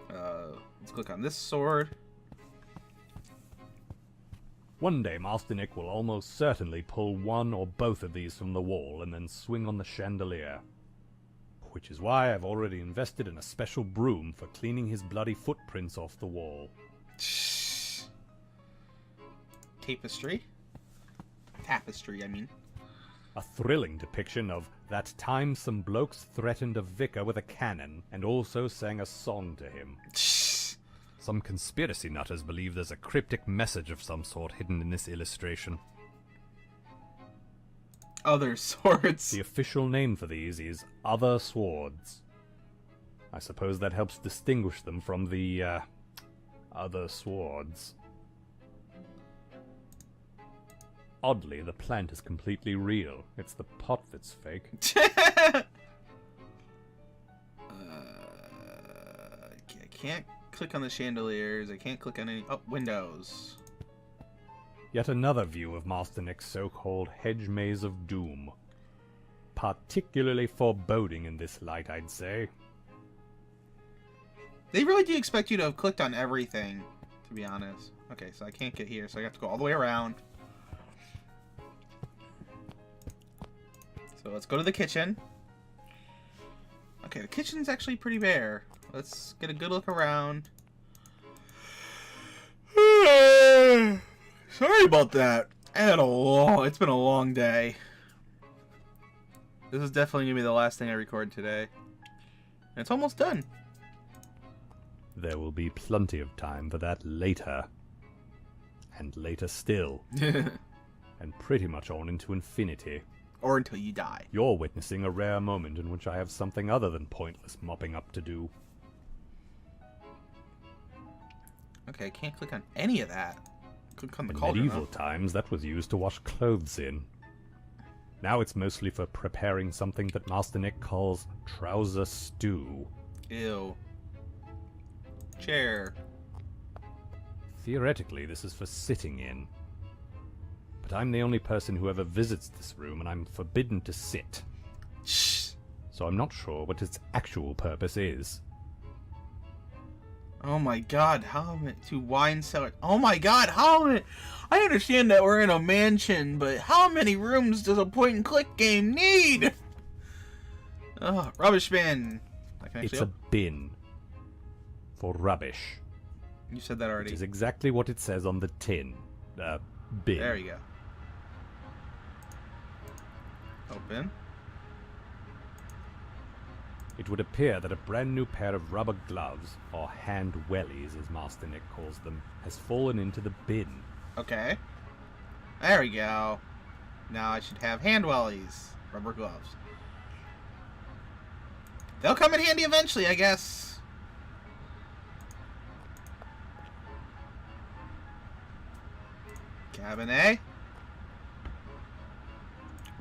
Let's click on this sword. One day, Master Nick will almost certainly pull one or both of these from the wall and then swing on the chandelier. Which is why I've already invested in a special broom for cleaning his bloody footprints off the wall. Tapestry? Tapestry, I mean. A thrilling depiction of that time some blokes threatened a vicar with a cannon and also sang a song to him. Some conspiracy nutters believe there's a cryptic message of some sort hidden in this illustration. Other swords. The official name for these is Other Swords. I suppose that helps distinguish them from the, other swords. Oddly, the plant is completely real. It's the pot that's fake. I can't click on the chandeliers. I can't click on any... Oh, windows. Yet another view of Master Nick's so-called hedge maze of doom. Particularly foreboding in this light, I'd say. They really do expect you to have clicked on everything, to be honest. Okay, so I can't get here, so I have to go all the way around. So let's go to the kitchen. Okay, the kitchen's actually pretty bare. Let's get a good look around. Sorry about that. It's been a long day. This is definitely gonna be the last thing I record today. And it's almost done. There will be plenty of time for that later. And later still. And pretty much on into infinity. Or until you die. You're witnessing a rare moment in which I have something other than pointless mopping up to do. Okay, I can't click on any of that. Click on the In cauldron. medieval times, that was used to wash clothes in. Now it's mostly for preparing something that Master Nick calls trouser stew. Ew. Chair. Theoretically, this is for sitting in. But I'm the only person who ever visits this room, and I'm forbidden to sit. Shh. So I'm not sure what its actual purpose is. Oh my god, how many... To wine cellar... Oh my god, how many... I understand that we're in a mansion, but how many rooms does a point-and-click game need? Oh, rubbish bin. I can It's actually... a bin. For rubbish. You said that Which already. is exactly what it says on the tin. Bin. There you go. Open. It would appear that a brand new pair of rubber gloves, or hand wellies as Master Nick calls them, has fallen into the bin. Okay. There we go. Now I should have hand wellies. Rubber gloves. They'll come in handy eventually, I guess. Cabinet.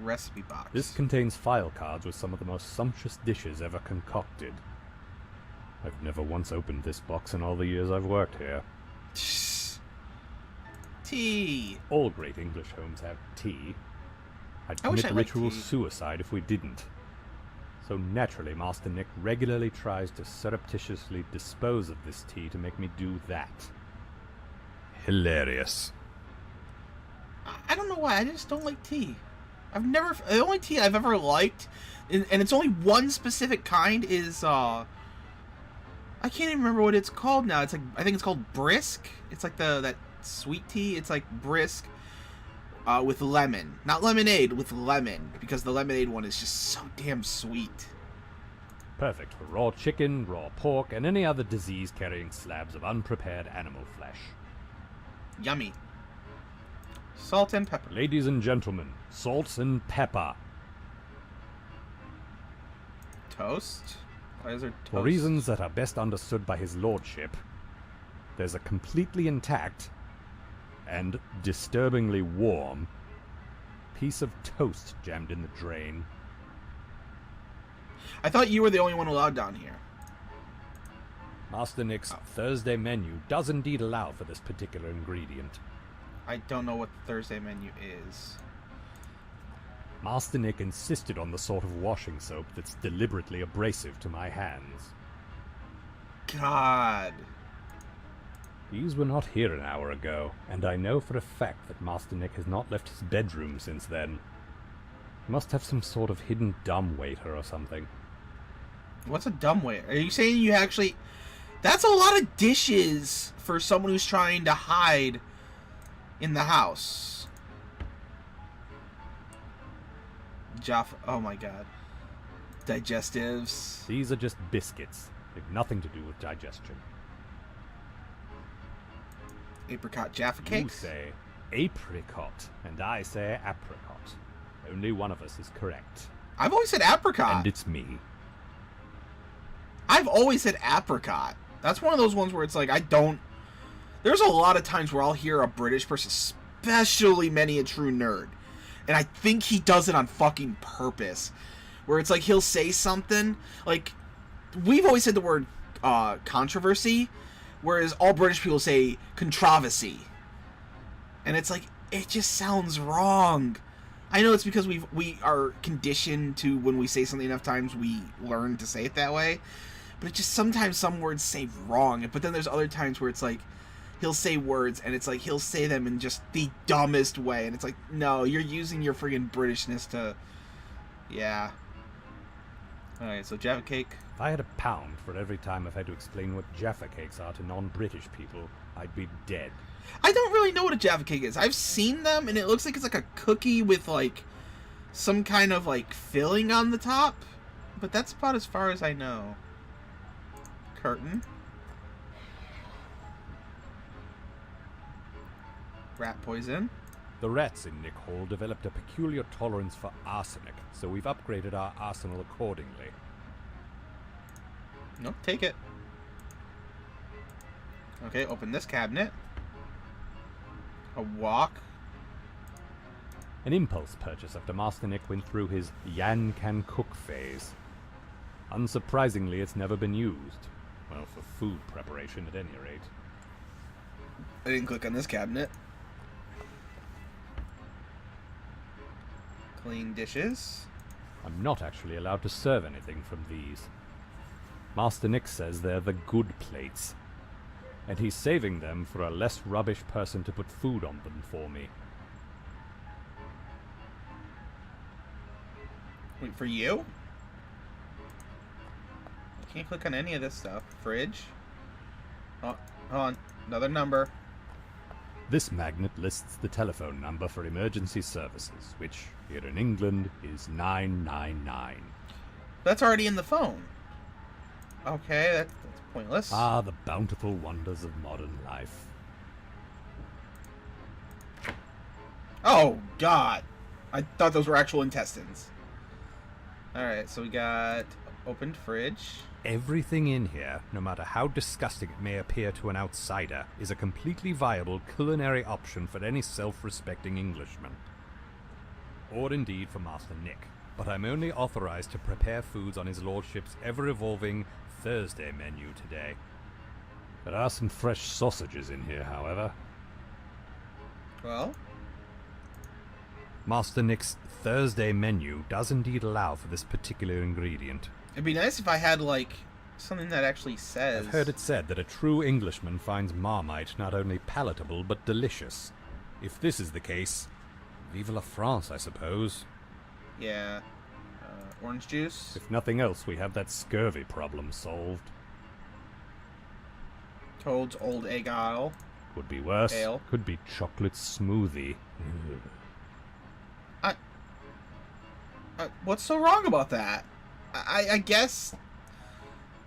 Recipe box. This contains file cards with some of the most sumptuous dishes ever concocted. I've never once opened this box in all the years I've worked here. Tea. All great English homes have tea. I'd I wish commit I liked ritual tea. suicide if we didn't. So naturally, Master Nick regularly tries to surreptitiously dispose of this tea to make me do that. Hilarious. I don't know why. I just don't like tea. I've never... The only tea I've ever liked, and it's only one specific kind, is, I can't even remember what it's called now. It's like... I think it's called Brisk. It's like that sweet tea. It's like Brisk, with lemon. Not lemonade, with lemon. Because the lemonade one is just so damn sweet. Perfect for raw chicken, raw pork, and any other disease-carrying slabs of unprepared animal flesh. Yummy. Salt and pepper. Ladies and gentlemen, salt and pepper. Toast? Why is there toast? For reasons that are best understood by his lordship, there's a completely intact and disturbingly warm piece of toast jammed in the drain. I thought you were the only one allowed down here. Master Nick's Thursday menu does indeed allow for this particular ingredient. I don't know what the Thursday menu is. Master Nick insisted on the sort of washing soap that's deliberately abrasive to my hands. God. These were not here an hour ago, and I know for a fact that Master Nick has not left his bedroom since then. He must have some sort of hidden dumbwaiter or something. What's a dumbwaiter? Are you saying you actually... That's a lot of dishes for someone who's trying to hide in the house. Jaffa... Oh my god. Digestives. These are just biscuits. They've nothing to do with digestion. Apricot Jaffa cakes? You say apricot, and I say apricot. Only one of us is correct. I've always said apricot. And it's me. I've always said apricot. That's one of those ones where it's like, I don't... There's a lot of times where I'll hear a British person, especially many a true nerd, and I think he does it on fucking purpose, where it's like he'll say something, like, we've always said the word controversy, whereas all British people say controversy. And it's like, it just sounds wrong. I know it's because we are conditioned to, when we say something enough times, we learn to say it that way. But it just, sometimes some words say wrong. But then there's other times where it's like, he'll say words, and it's like, he'll say them in just the dumbest way. And it's like, no, you're using your friggin' Britishness to... Yeah. Alright, so Jaffa cake. If I had £1 for every time I've had to explain what Jaffa cakes are to non-British people, I'd be dead. I don't really know what a Jaffa cake is. I've seen them, and it looks like it's like a cookie with, like, some kind of, like, filling on the top. But that's about as far as I know. Curtain. Rat poison. The rats in Nick Hall developed a peculiar tolerance for arsenic, so we've upgraded our arsenal accordingly. Nope, take it. Okay, open this cabinet. A wok. An impulse purchase after Master Nick went through his Yan can cook phase. Unsurprisingly, it's never been used. Well, for food preparation at any rate. I didn't click on this cabinet. Clean dishes. I'm not actually allowed to serve anything from these. Master Nick says they're the good plates, and he's saving them for a less rubbish person to put food on them for me. Wait, for you? I can't click on any of this stuff. Fridge. Oh, hold on. Another number. This magnet lists the telephone number for emergency services, which, here in England, is 999. That's already in the phone. Okay, that's pointless. Ah, the bountiful wonders of modern life. Oh, God. I thought those were actual intestines. Alright, so we got opened fridge. Everything in here, no matter how disgusting it may appear to an outsider, is a completely viable culinary option for any self-respecting Englishman. Or indeed for Master Nick. But I'm only authorized to prepare foods on his lordship's ever-evolving Thursday menu today. There are some fresh sausages in here, however. Well? Master Nick's Thursday menu does indeed allow for this particular ingredient. It'd be nice if I had, like, something that actually says... I've heard it said that a true Englishman finds Marmite not only palatable, but delicious. If this is the case, vive la France, I suppose. Yeah. Orange juice. If nothing else, we have that scurvy problem solved. Toad's Old Egg Ale. Could be worse. Ale. Could be chocolate smoothie. What's so wrong about that? I guess...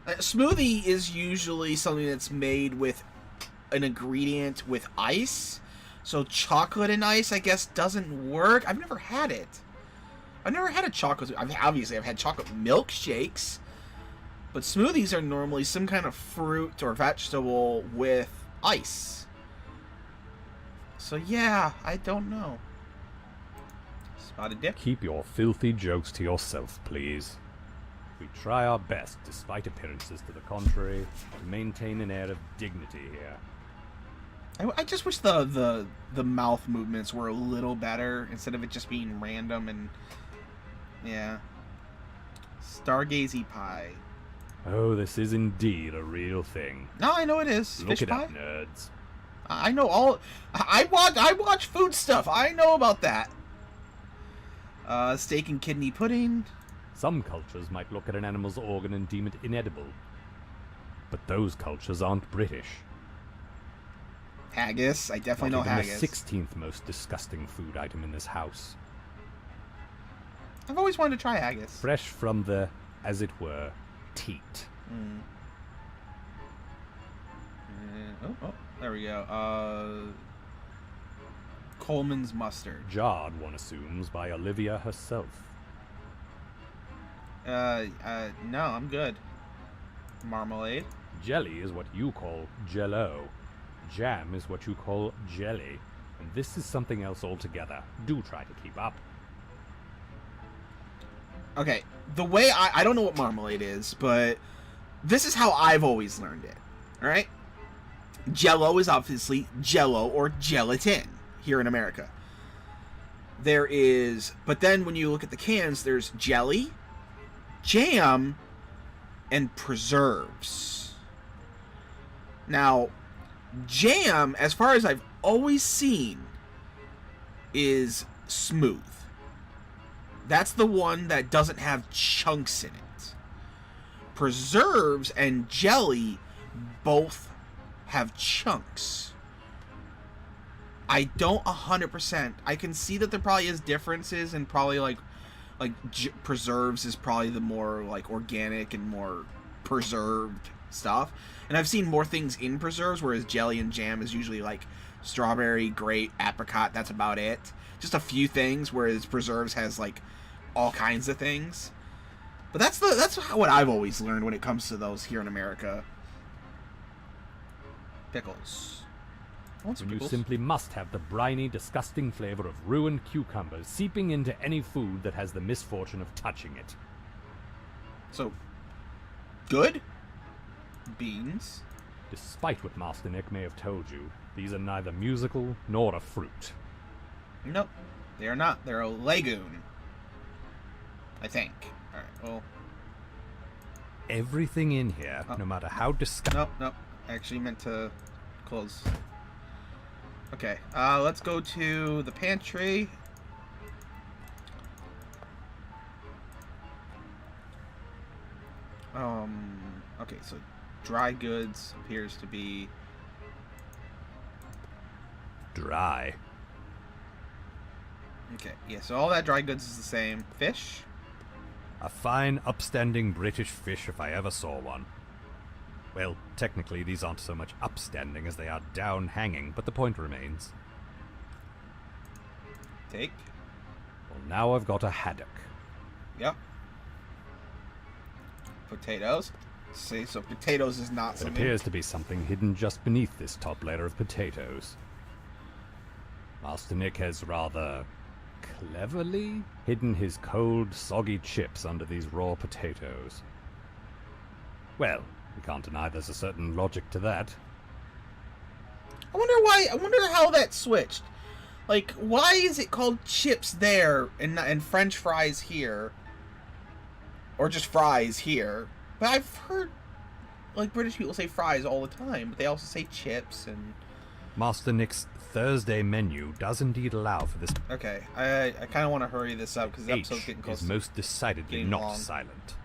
smoothie is usually something that's made with an ingredient with ice. So chocolate and ice, I guess, doesn't work. I've never had it. I've never had a chocolate... Obviously, I've had chocolate milkshakes. But smoothies are normally some kind of fruit or vegetable with ice. So yeah, I don't know. Spotted dip. Keep your filthy jokes to yourself, please. We try our best, despite appearances to the contrary, to maintain an air of dignity here. I just wish the mouth movements were a little better instead of it just being random and yeah. Stargazy pie. Oh, this is indeed a real thing. No, I know it is. Look Fish it pie. up, nerds. I know all. I watch food stuff. I know about that. Steak and kidney pudding. Some cultures might look at an animal's organ and deem it inedible. But those cultures aren't British. Haggis. I definitely Not know even haggis. the 16th most disgusting food item in this house. I've always wanted to try haggis. Fresh from the, as it were, teat. Oh, there we go. Coleman's mustard. Jarred, one assumes, by Olivia herself. No, I'm good. Marmalade. Jelly is what you call jello. Jam is what you call jelly. And this is something else altogether. Do try to keep up. Okay, the way I don't know what marmalade is, but this is how I've always learned it. Alright? Jello is obviously jello or gelatin here in America. But then when you look at the cans, there's jelly, jam, and preserves. Now, jam, as far as I've always seen, is smooth. That's the one that doesn't have chunks in it. Preserves and jelly both have chunks. I don't 100%. I can see that there probably is differences, and probably like preserves is probably the more like organic and more preserved stuff. And I've seen more things in preserves, whereas jelly and jam is usually like strawberry, grape, apricot. That's about it. Just a few things, whereas preserves has like all kinds of things. But that's what I've always learned when it comes to those here in America. Pickles. I want some When you pickles. simply must have the briny, disgusting flavor of ruined cucumbers seeping into any food that has the misfortune of touching it. So, good. Beans. Despite what Master Nick may have told you, these are neither musical nor a fruit. Nope. They are not. They're a legume. I think. Alright, well. Everything in here, no matter how disgusting... Nope. I actually meant to close. Okay, let's go to the pantry. Okay, so dry goods appears to be dry. okay. Yeah, so all that dry goods is the same. Fish. A fine, upstanding British fish if I ever saw one. Well, technically these aren't so much upstanding as they are down-hanging, but the point remains. Take. Well, now I've got a haddock. Yep. Potatoes. See, so potatoes is not It something. appears to be something hidden just beneath this top layer of potatoes. Master Nick has rather cleverly hidden his cold, soggy chips under these raw potatoes. Well, we can't deny there's a certain logic to that. I wonder how that switched. Like, why is it called chips there and French fries here? Or just fries here? But I've heard, like, British people say fries all the time, but they also say chips and... Master Nick's Thursday menu does indeed allow for this. Okay, I kind of want to hurry this up, because the H episode's getting close. is most decidedly getting not long. silent.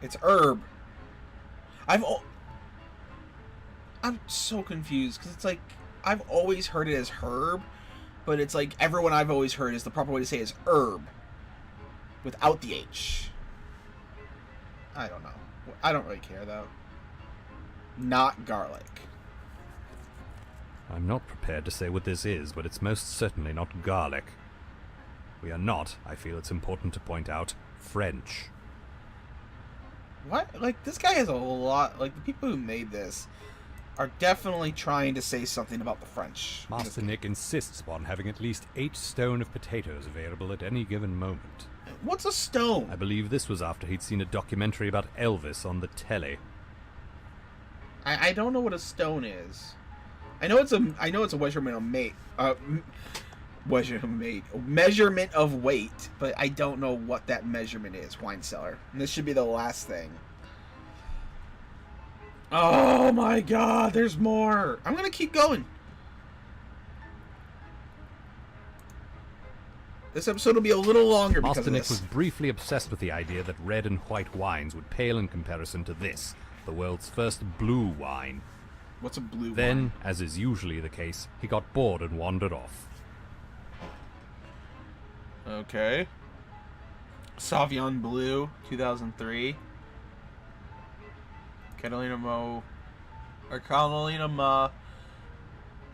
It's herb. I'm so confused, because it's like, I've always heard it as herb, but it's like, everyone I've always heard is the proper way to say is herb. Without the H. I don't know. I don't really care, though. Not garlic. I'm not prepared to say what this is, but it's most certainly not garlic. We are not, I feel it's important to point out, French. What? Like, this guy has a lot... Like, the people who made this are definitely trying to say something about the French. Master Nick insists upon having at least 8 stone of potatoes available at any given moment. What's a stone? I believe this was after he'd seen a documentary about Elvis on the telly. I don't know what a stone is. I know it's a measurement of weight, but I don't know what that measurement is. Wine cellar, and this should be the last thing. Oh my God, there's more. I'm gonna keep going. This episode will be a little longer because Master of Nick this. was briefly obsessed with the idea that red and white wines would pale in comparison to this, the world's first blue wine. What's a blue wine? Then, as is usually the case, he got bored and wandered off. Okay. Sauvignon Blue, 2003. Catalina Ma,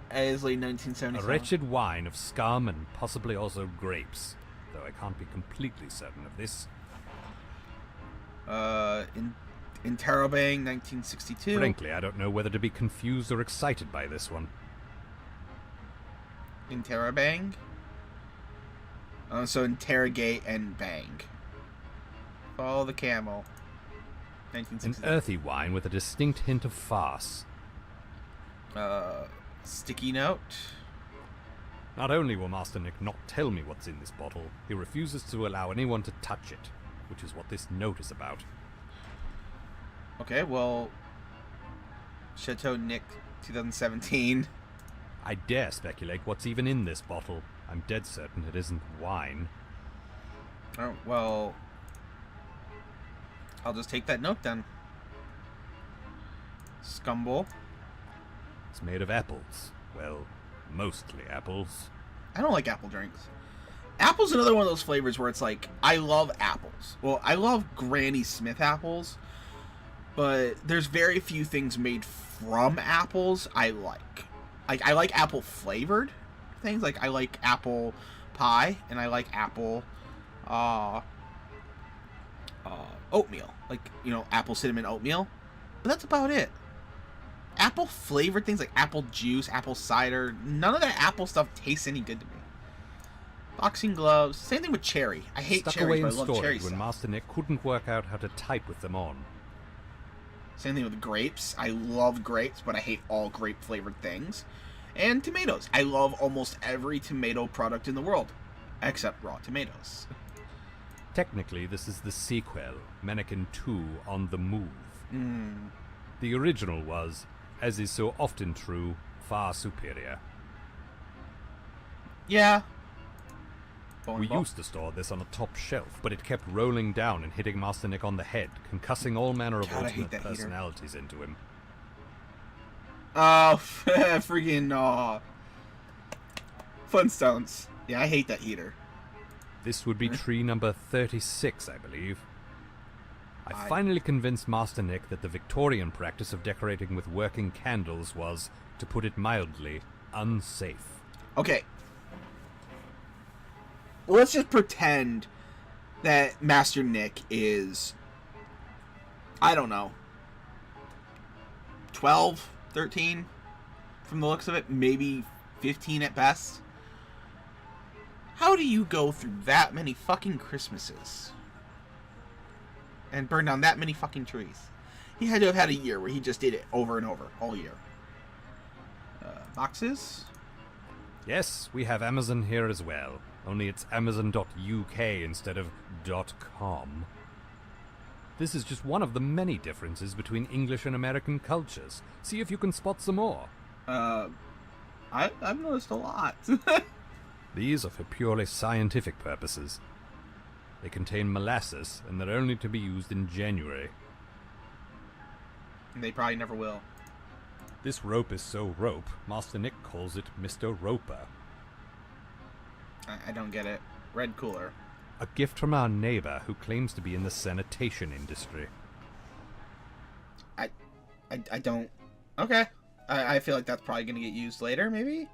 Aisley, A 1977. wretched wine of scum and possibly also grapes, though I can't be completely certain of this. Interrobang, 1962. Frankly, I don't know whether to be confused or excited by this one. Interrobang. So interrogate and bang. Follow the camel. An 1960. earthy wine with a distinct hint of farce. Sticky note. Not only will Master Nick not tell me what's in this bottle, he refuses to allow anyone to touch it, which is what this note is about. Okay, well, Chateau Nick, 2017. I dare speculate what's even in this bottle. I'm dead certain it isn't wine. Oh, well, I'll just take that note then. Scumble. It's made of apples. Well, mostly apples. I don't like apple drinks. Apple's another one of those flavors where it's like, I love apples. Well, I love Granny Smith apples, but there's very few things made from apples I like. Like, I like apple flavored things. Like, I like apple pie, and I like apple oatmeal. Like, you know, apple cinnamon oatmeal. But that's about it. Apple flavored things like apple juice, apple cider, none of that apple stuff tastes any good to me. Boxing gloves, same thing with cherry. I hate Stuck cherries, away but in I love cherry storage when stuff. Master Nick couldn't work out how to type with them on. Same thing with grapes. I love grapes, but I hate all grape flavored things. And tomatoes. I love almost every tomato product in the world, except raw tomatoes. Technically, this is the sequel, Mannequin 2 on the Move. The original was, as is so often true, far superior. Yeah. We used to store this on a top shelf, but it kept rolling down and hitting Master Nick on the head, concussing all manner of God, I hate alternate that heater. personalities into him. Oh, freaking Flintstones. Yeah, I hate that heater. This would be tree number 36, I believe. I finally convinced Master Nick that the Victorian practice of decorating with working candles was, to put it mildly, unsafe. Okay. Let's just pretend that Master Nick is, I don't know, 12, 13 from the looks of it, maybe 15 at best. How do you go through that many fucking Christmases and burn down that many fucking trees? He had to have had a year where he just did it over and over, all year. Boxes? Yes, we have Amazon here as well, only it's amazon.uk instead of .com. This is just one of the many differences between English and American cultures. See if you can spot some more. I've noticed a lot. These are for purely scientific purposes. They contain molasses, and they're only to be used in January. They probably never will. This rope is so rope, Master Nick calls it Mr. Roper. I don't get it. Red cooler. A gift from our neighbor who claims to be in the sanitation industry. I don't... Okay. I feel like that's probably going to get used later, maybe?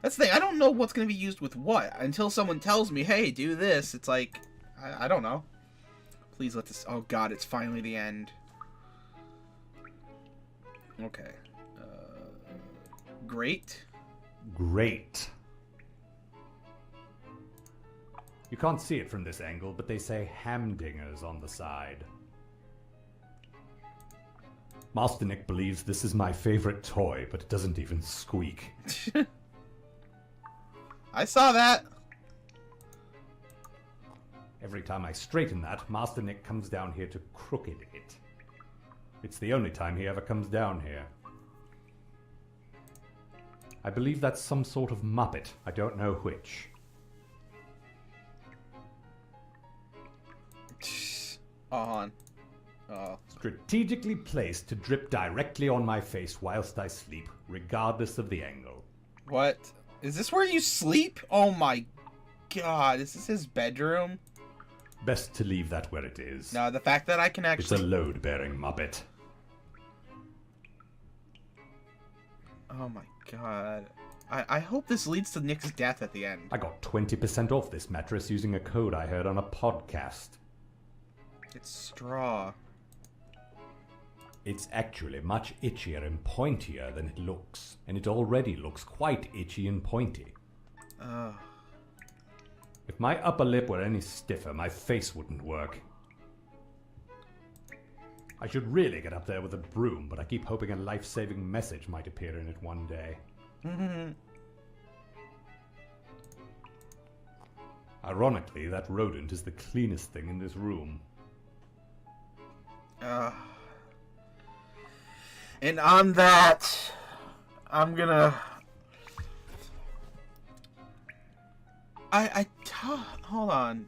That's the thing. I don't know what's going to be used with what. Until someone tells me, hey, do this. It's like, I don't know. Please let this... Oh, God, it's finally the end. Okay. Great. Great. You can't see it from this angle, but they say Hamdingers on the side. Master Nick believes this is my favorite toy, but it doesn't even squeak. I saw that. Every time I straighten that, Master Nick comes down here to crooked it. It's the only time he ever comes down here. I believe that's some sort of Muppet. I don't know which. On. Oh. Strategically placed to drip directly on my face whilst I sleep, regardless of the angle. What? Is this where you sleep? Oh my god, is this his bedroom? Best to leave that where it is. No, the fact that I can It's a actually... load-bearing Muppet. Oh my god. I hope this leads to Nick's death at the end. I got 20% off this mattress using a code I heard on a podcast. It's straw. It's actually much itchier and pointier than it looks, and it already looks quite itchy and pointy. Ugh. If my upper lip were any stiffer, my face wouldn't work. I should really get up there with a broom, but I keep hoping a life-saving message might appear in it one day. Ironically, that rodent is the cleanest thing in this room. And on that, I'm gonna... hold on.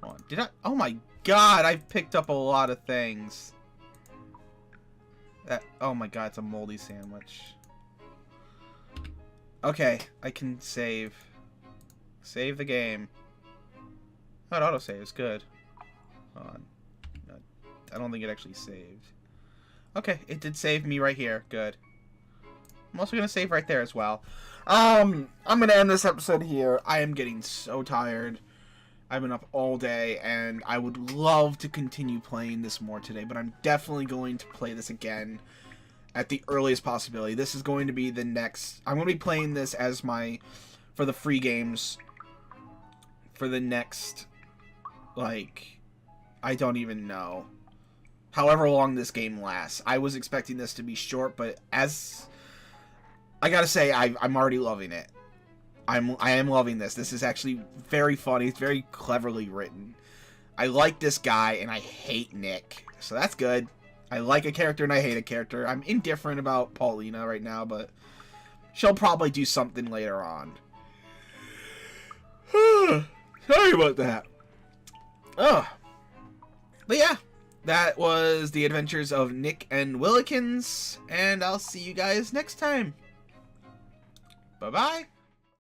Hold on. Did I? Oh my god, I've picked up a lot of things. Oh my god, it's a moldy sandwich. Okay, I can save. Save the game. Oh, it autosave is good. Hold on. No, I don't think it actually saved. Okay, it did save me right here. Good. I'm also gonna save right there as well. I'm gonna end this episode here. I am getting so tired. I've been up all day, and I would love to continue playing this more today, but I'm definitely going to play this again at the earliest possibility. This is going to be the next... I'm going to be playing this as for the free games for the next, like, I don't even know. However long this game lasts. I was expecting this to be short, but I gotta say, I'm already loving it. I am loving this. This is actually very funny. It's very cleverly written. I like this guy, and I hate Nick. So that's good. I like a character, and I hate a character. I'm indifferent about Paulina right now, but she'll probably do something later on. Sorry about that. Oh. But yeah, that was the adventures of Nick and Willikins, and I'll see you guys next time. Bye-bye.